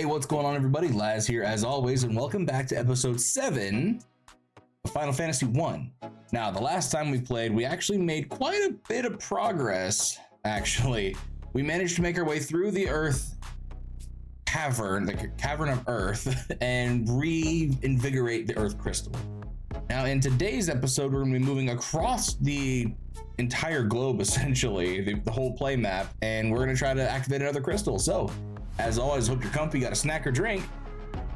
Hey, what's going on, everybody? Laz here, as always, and welcome back to episode 7 of Final Fantasy 1. Now, the last time we played, we actually made quite a bit of progress, actually. We managed to make our way through the Earth cavern, the Cavern of Earth, and reinvigorate the Earth Crystal. Now, in today's episode, we're going to be moving across the entire globe, essentially, the whole play map, and we're going to try to activate another crystal. So, as always, hope you're comfy, got a snack or drink.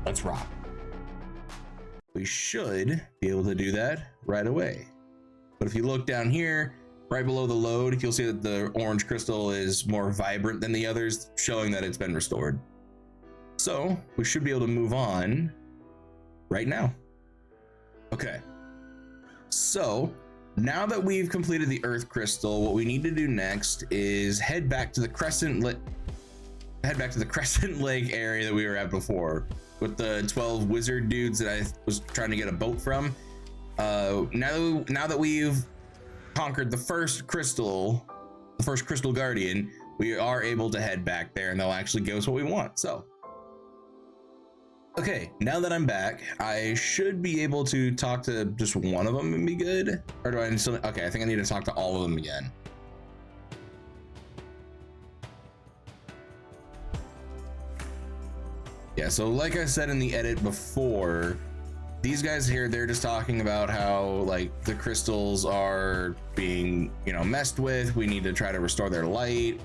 Let's rock. We should be able to do that right away. But if you look down here, right below the load, you'll see that the orange crystal is more vibrant than the others, showing that it's been restored. So, we should be able to move on right now. Okay. So, now that we've completed the Earth Crystal, what we need to do next is head back to the Crescent Lake area that we were at before with the 12 wizard dudes that I was trying to get a boat from. Now that we've conquered the first crystal guardian, we are able to head back there and they'll actually give us what we want. So, okay, now that I'm back, I should be able to talk to just one of them and be good. Or do I need to? Okay, I think I need to talk to all of them again. Yeah, so like I said in the edit before, these guys here, they're just talking about how like the crystals are being, messed with. We need to try to restore their light.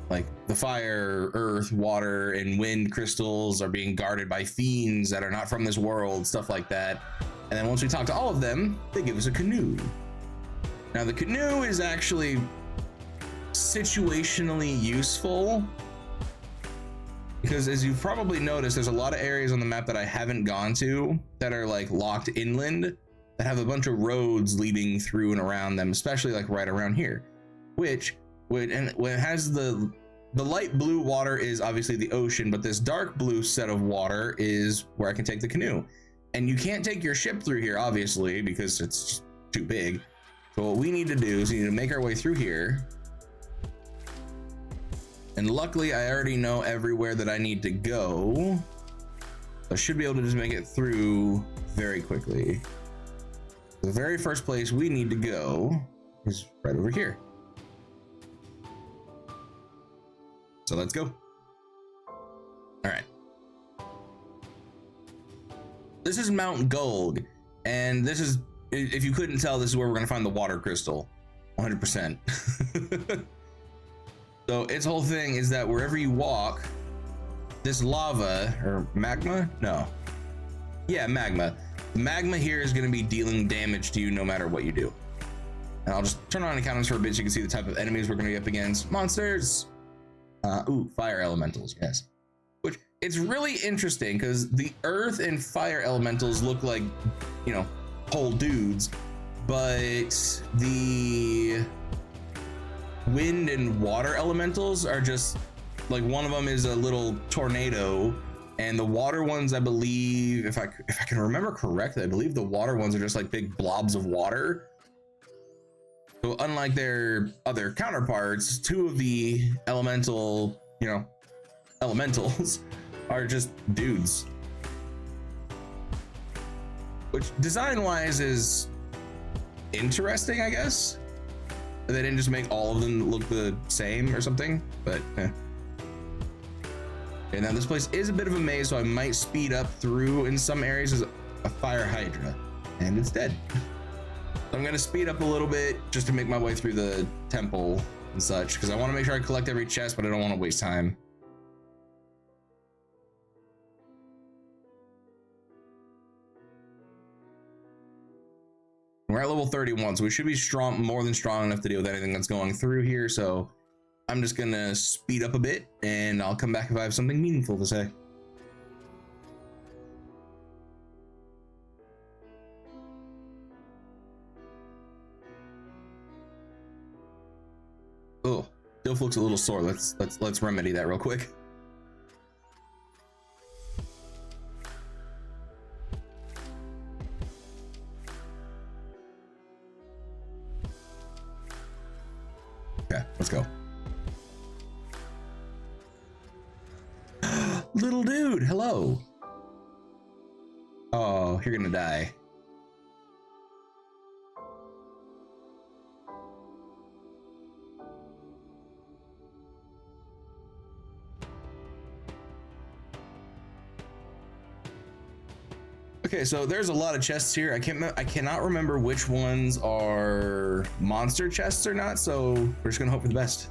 Like the fire, earth, water, and wind crystals are being guarded by fiends that are not from this world, stuff like that. And then once we talk to all of them, they give us a canoe. Now the canoe is actually situationally useful, because as you've probably noticed, there's a lot of areas on the map that I haven't gone to that are like locked inland that have a bunch of roads leading through and around them, especially like right around here, when it has the light blue water is obviously the ocean, but this dark blue set of water is where I can take the canoe. And you can't take your ship through here, obviously, because it's just too big. So what we need to do is we need to make our way through here. And luckily, I already know everywhere that I need to go. I should be able to just make it through very quickly. The very first place we need to go is right over here. So let's go. All right. This is Mount Gulg, and this is, if you couldn't tell, this is where we're gonna find the water crystal, 100%. So its whole thing is that wherever you walk, this lava or magma, magma. The magma here is gonna be dealing damage to you no matter what you do. And I'll just turn on encounters for a bit so you can see the type of enemies we're gonna be up against. Monsters. Fire elementals, yes. Which, it's really interesting because the earth and fire elementals look like, whole dudes, but the wind and water elementals are just like, one of them is a little tornado, and the water ones, I believe, if I can remember correctly, I believe the water ones are just like big blobs of water. So unlike their other counterparts, two of the elementals are just dudes. Which design-wise is interesting, I guess. They didn't just make all of them look the same or something, but And now this place is a bit of a maze, so I might speed up through in some areas as a fire hydra, and it's dead. So I'm gonna speed up a little bit just to make my way through the temple and such, because I want to make sure I collect every chest, but I don't want to waste time. We're at level 31, so we should be more than strong enough to deal with anything that's going through here. So I'm just gonna speed up a bit, and I'll come back if I have something meaningful to say. Oh, Dilf looks a little sore. Let's remedy that real quick. Okay, let's go. Little dude, hello. Oh, you're gonna die. Okay, so there's a lot of chests here. I cannot remember which ones are monster chests or not, so we're just gonna hope for the best.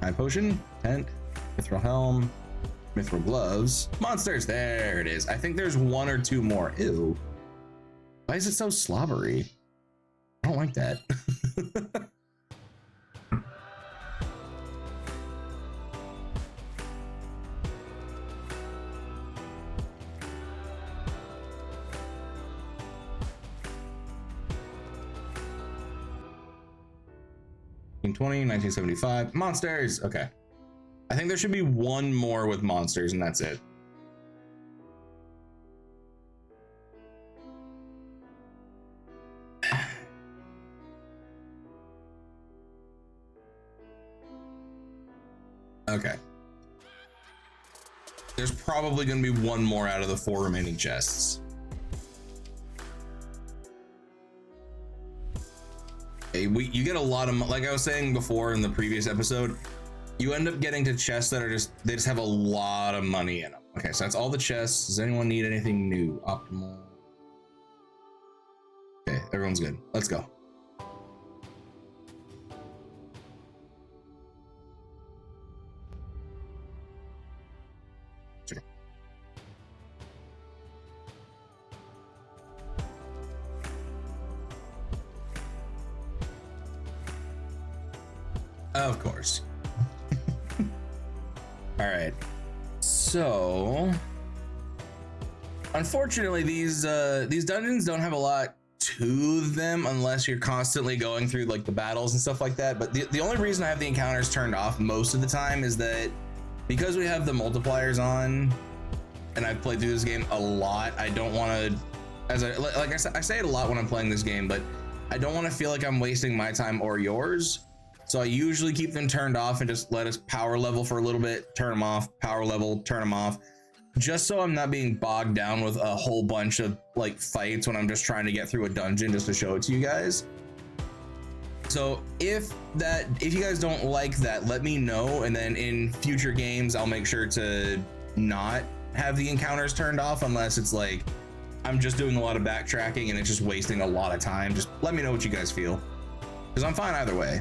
High potion, tent, mithril helm, mithril gloves, monsters. There it is. I think there's one or two more. Ew. Why is it so slobbery? I don't like that. In 1975 monsters. Okay, I think there should be one more with monsters and that's it. Okay, there's probably going to be one more out of the 4 remaining chests. You get a lot of, like I was saying before in the previous episode, you end up getting to chests that are they just have a lot of money in them. Okay, so that's all the chests. Does anyone need anything new? Optimal. Okay, everyone's good. Let's go. Sure. Of course. All right. So, unfortunately, these dungeons don't have a lot to them unless you're constantly going through like the battles and stuff like that. But the only reason I have the encounters turned off most of the time is that because we have the multipliers on, and I've played through this game a lot. I don't want to, I say it a lot when I'm playing this game, but I don't want to feel like I'm wasting my time or yours. So I usually keep them turned off and just let us power level for a little bit, turn them off, power level, turn them off, just so I'm not being bogged down with a whole bunch of like fights when I'm just trying to get through a dungeon just to show it to you guys. So if you guys don't like that, let me know, and then in future games I'll make sure to not have the encounters turned off unless it's like I'm just doing a lot of backtracking and it's just wasting a lot of time. Just let me know what you guys feel, because I'm fine either way.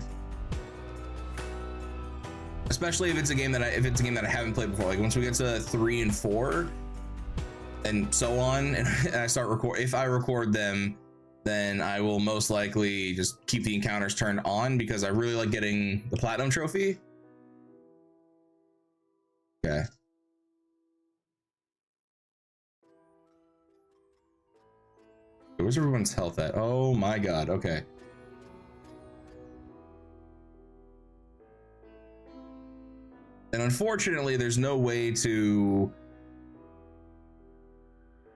Especially if it's a game that I haven't played before. Like once we get to 3 and 4 and so on, and I start if I record them, then I will most likely just keep the encounters turned on because I really like getting the platinum trophy. Okay. Where's everyone's health at? Oh my god. Okay. And unfortunately, there's no way to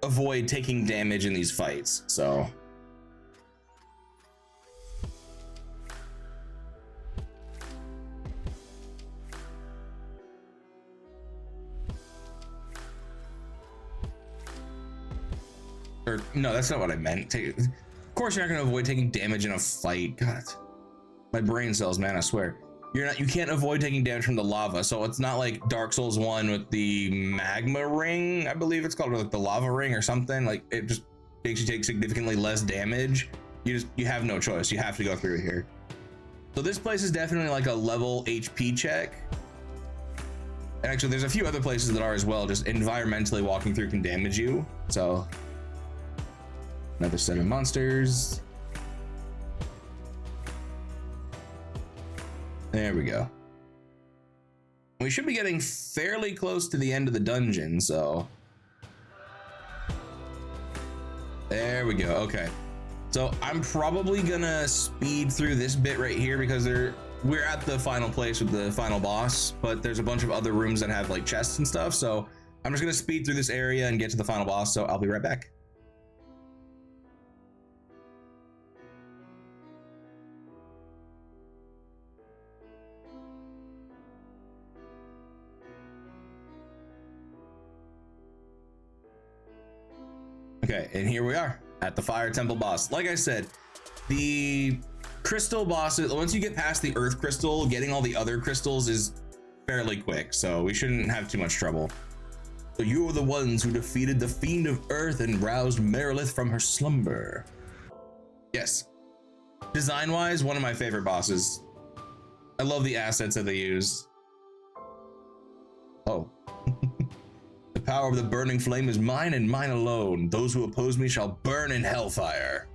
avoid taking damage in these fights, so. Or, no, that's not what I meant. Of course you're not gonna avoid taking damage in a fight. God, my brain cells, man, I swear. You can't avoid taking damage from the lava, so it's not like Dark Souls 1 with the magma ring, I believe it's called, or like the lava ring or something. Like it just makes you take significantly less damage. You have no choice. You have to go through here. So this place is definitely like a level HP check. And actually there's a few other places that are as well. Just environmentally walking through can damage you. So another set of monsters. There we go. We should be getting fairly close to the end of the dungeon, so. There we go, okay. So I'm probably gonna speed through this bit right here because we're at the final place with the final boss, but there's a bunch of other rooms that have like chests and stuff, so I'm just gonna speed through this area and get to the final boss, so I'll be right back. Okay, and here we are at the Fire Temple boss. Like I said, the crystal bosses, once you get past the earth crystal, getting all the other crystals is fairly quick, so we shouldn't have too much trouble. So you are the ones who defeated the Fiend of Earth and roused Merilith from her slumber. Yes. Design-wise, one of my favorite bosses. I love the assets that they use. Oh. The power of the burning flame is mine and mine alone. Those who oppose me shall burn in hellfire.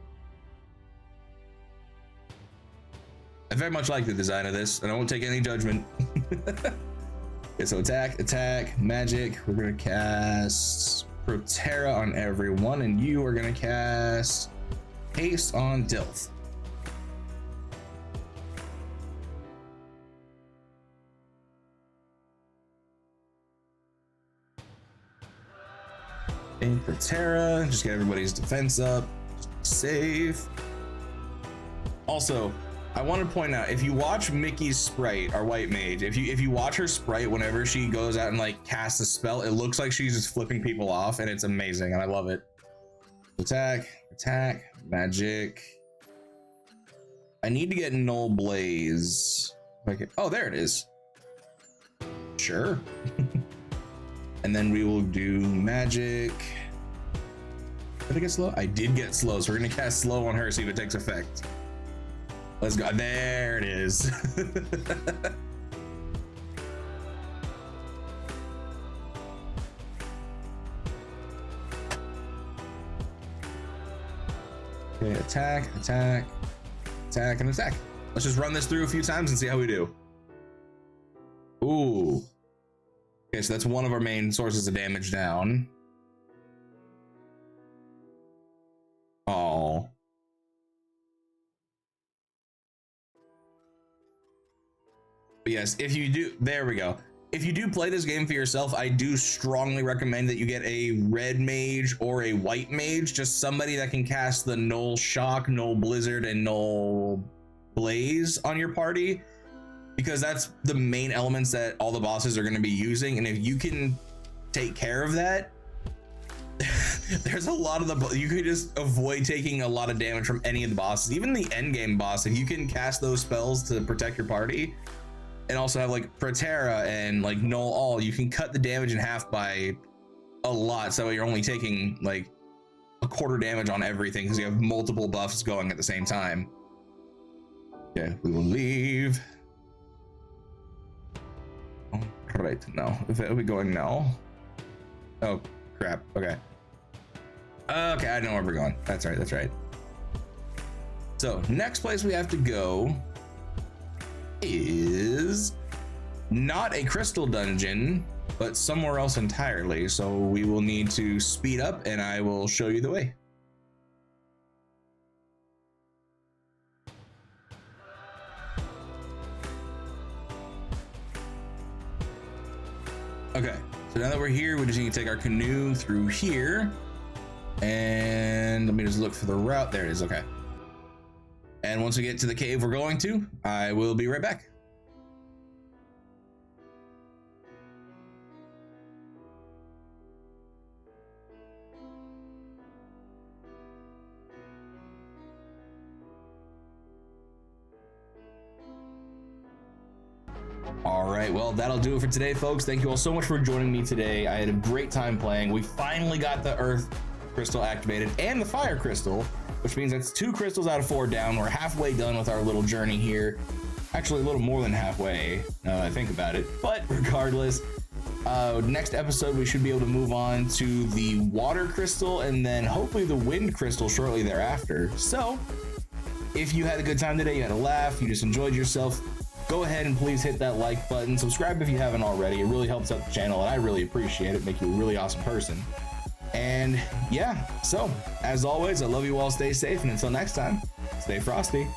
I very much like the design of this, and I won't take any judgment. Okay, so attack, magic. We're gonna cast Protera on everyone, and you are gonna cast haste on Dilth. And Protera, just get everybody's defense up, save. Also, I want to point out, if you watch Mickey's sprite, our white mage, if you watch her sprite whenever she goes out and like casts a spell, it looks like she's just flipping people off, and it's amazing, and I love it. Attack, magic. I need to get Null Blaze. Okay. Oh, there it is. Sure. And then we will do magic. Did I get slow? I did get slow, so we're gonna cast slow on her, see if it takes effect. Let's go. There it is. Okay, attack, and attack. Let's just run this through a few times and see how we do. Ooh. Okay, so that's one of our main sources of damage down. Oh. But yes, if you do, there we go. If you do play this game for yourself, I do strongly recommend that you get a red mage or a white mage, just somebody that can cast the Null Shock, Null Blizzard, and Null Blaze on your party, because that's the main elements that all the bosses are going to be using. And if you can take care of that, there's a lot of you could just avoid taking a lot of damage from any of the bosses, even the end game boss. If you can cast those spells to protect your party, and also have like Protera and like Null All, you can cut the damage in half by a lot, so you're only taking like a quarter damage on everything because you have multiple buffs going at the same time. Okay, we will leave. All right, now if it will be going now. Oh crap. Okay, I know where we're going. That's right. So next place we have to go is not a crystal dungeon, but somewhere else entirely. So we will need to speed up, and I will show you the way. Okay, so now that we're here, we just need to take our canoe through here, and let me just look for the route. There it is. Okay. And once we get to the cave we're going to, I will be right back. All right, well, that'll do it for today, folks. Thank you all so much for joining me today. I had a great time playing. We finally got the Earth Crystal activated and the Fire Crystal, which means that's 2 crystals out of 4 down. We're halfway done with our little journey here. Actually, a little more than halfway, now that I think about it. But regardless, next episode, we should be able to move on to the Water Crystal and then hopefully the Wind Crystal shortly thereafter. So, if you had a good time today, you had a laugh, you just enjoyed yourself, go ahead and please hit that like button. Subscribe if you haven't already. It really helps out the channel, and I really appreciate it. Make you a really awesome person. And yeah, so as always, I love you all. Stay safe, and until next time, stay frosty.